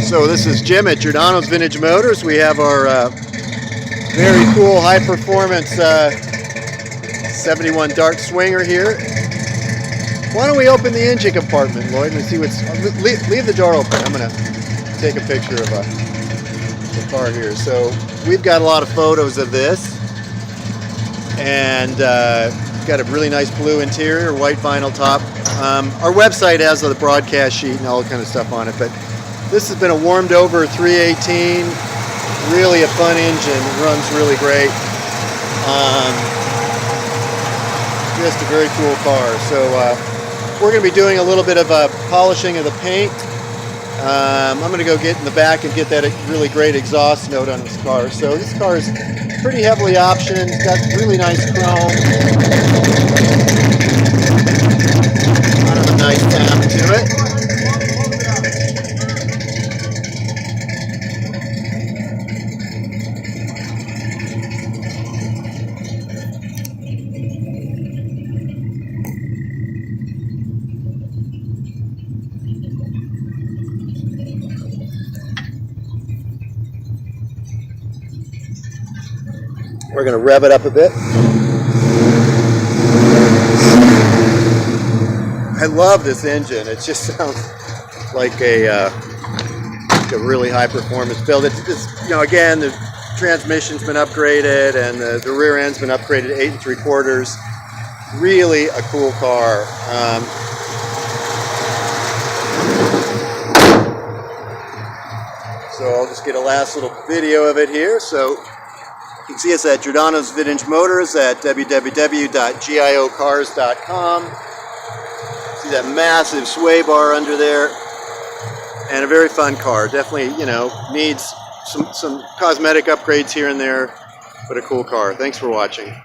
So this is Jim at Giordano's Vintage Motors. We have our very cool high performance 71 Dark Swinger here. Why don't we open the engine compartment, Lloyd, and see what's... Leave the door open. I'm going to take a picture of the car here. So we've got a lot of photos of this. And got a really nice blue interior, white vinyl top. Our website has the broadcast sheet and all kind of stuff on it, but this has been a warmed over 318, really a fun engine, runs really great. Just a very cool car. So we're going to be doing a little bit of a polishing of the paint. I'm going to go get in the back and get that really great exhaust note on this car. So this car is pretty heavily optioned. It's got really nice chrome. Kind of a nice tap to it. We're going to rev it up a bit. I love this engine. It just sounds like a really high performance build. It's you know, again, the transmission's been upgraded and the rear end's been upgraded to 8 3/4. Really a cool car. So I'll just get a last little video of it here. So you can see us at Giordano's Vintage Motors at www.giocars.com. See that massive sway bar under there, and a very fun car. Definitely, you know, needs some cosmetic upgrades here and there, but a cool car. Thanks for watching.